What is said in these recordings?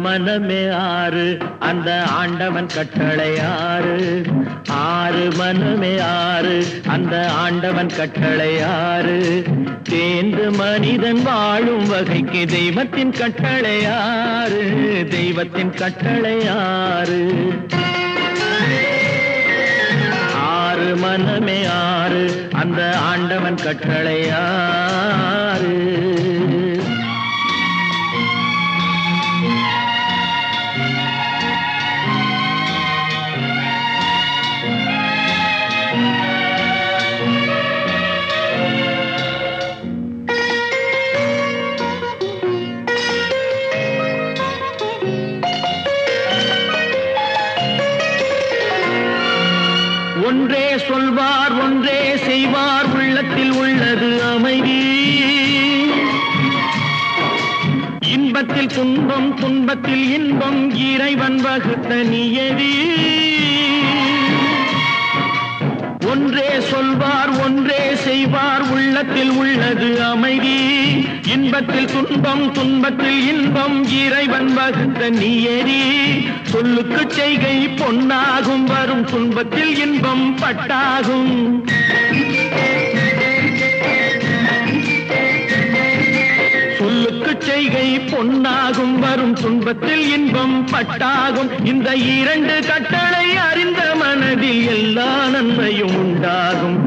மனமே ஆறு அந்த ஆண்டவன் கட்டளை ஆறு. ஆறு மனமே ஆறு அந்த ஆண்டவன் கட்டளை ஆறு. தேர்ந்து மனிதன் வாழும் வகைக்கு தெய்வத்தின் கட்டளை ஆறு. தெய்வத்தின் கட்டளை ஆறு. ஆறு மனமே ஆறு அந்த ஆண்டவன் கட்டளை ஆறு. ஒன்றே சொல்வார் ஒன்றே செய்வார் உள்ளத்தில் உள்ளது அமைதி. இன்பத்தில் துன்பம் துன்பத்தில் இன்பம் இறைவன் வகுத்த நியதி. ஒன்றே சொல்வார் ஒன்றே செய்வார் உள்ளத்தில் உள்ளது அமைதி. இன்பத்தில் துன்பம் துன்பத்தில் இன்பம் இறைவன் வகுத்த நியதி. சொல்லுக்கு செய்கை பொன்னாகும் வரும் துன்பத்தில் இன்பம் பட்டாகும். சொல்லுக்கு செய்கை பொன்னாகும் வரும் துன்பத்தில் இன்பம் பட்டாகும். இந்த இரண்டு கட்டளை அறிந்த மனதில் எல்லா நன்மையும் உண்டாகும்.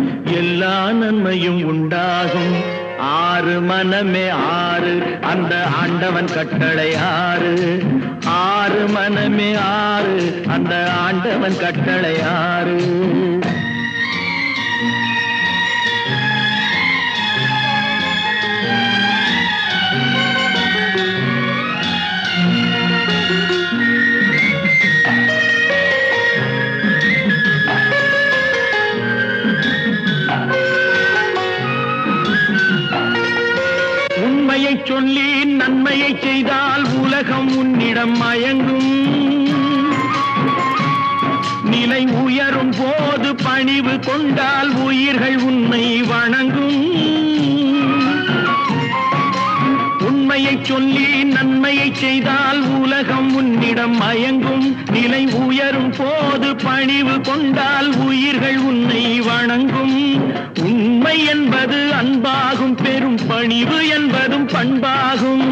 எல்லா நன்மையும் உண்டாகும். ஆறு மனமே ஆறு அந்த ஆண்டவன் கட்டளை ஆறு. ஆறு மனமே ஆறு அந்த ஆண்டவன் கட்டளை ஆறு. உண்மையை சொல்லி நன்மையை செய்தால் உலகம் உன்னிடம் மயங்கும். நிலை உயரும் போது பணிவு கொண்டால் உயிர்கள் உன்னை வணங்கும். உண்மையை சொல்லி நன்மையை செய்தால் உலகம் உன்னிடம் மயங்கும். நிலை உயரும் போது பணிவு கொண்டால் உயிர்கள் உன்னை வணங்கும். உண்மை என்பது அன்பாகும் பெரும் பணிவு என்பதும் பண்பாகும்.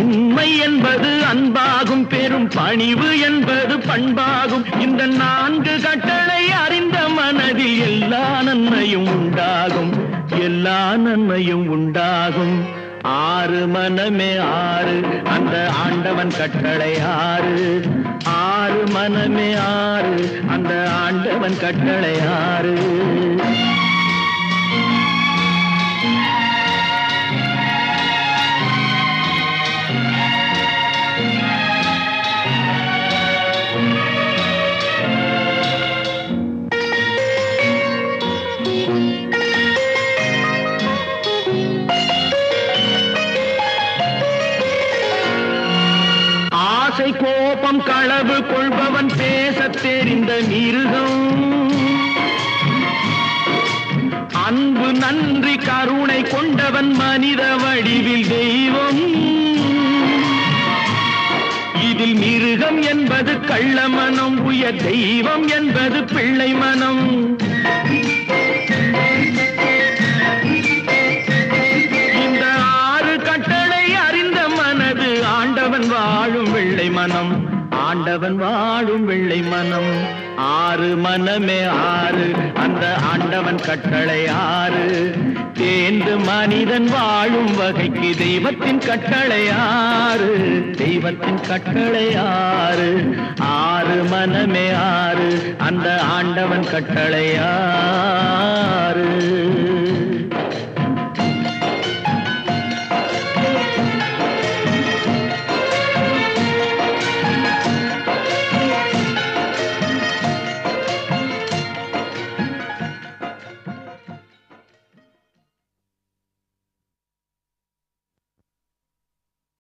உண்மை என்பது அன்பாகும் பெரும் பணிவு என்பது பண்பாகும். இந்த நான்கு கட்டளை அறிந்த மனதில் எல்லா நன்மையும் உண்டாகும். எல்லா நன்மையும் உண்டாகும். ஆறு மனமே ஆறு அந்த ஆண்டவன் கட்டளை ஆறு. ஆறு மனமே ஆறு அந்த ஆண்டவன் கட்டளை ஆறு. ஆசை கோபம் களவு கொள்பவன் பேசத் தெரிந்த மிருகம். அன்பு நன்றி கருணை கொண்டவன் மனித வடிவில் தெய்வம். இதில் மிருகம் என்பது கள்ள மனம். உயர் தெய்வம் என்பது பிள்ளை மனம். இந்த ஆறு கட்டளை அறிந்த மனது ஆண்டவன் வாழும் வெள்ளை மனம். ஆண்டவன் வாழும் வெள்ளை மனம். ஆறு மனமே ஆறு அந்த ஆண்டவன் கட்டளை ஆறு. தேர்ந்து மனிதன் வாழும் வகைக்கு தெய்வத்தின் கட்டளை ஆறு. தெய்வத்தின் கட்டளை ஆறு. ஆறு மனமே ஆறு அந்த ஆண்டவன் கட்டளை ஆறு.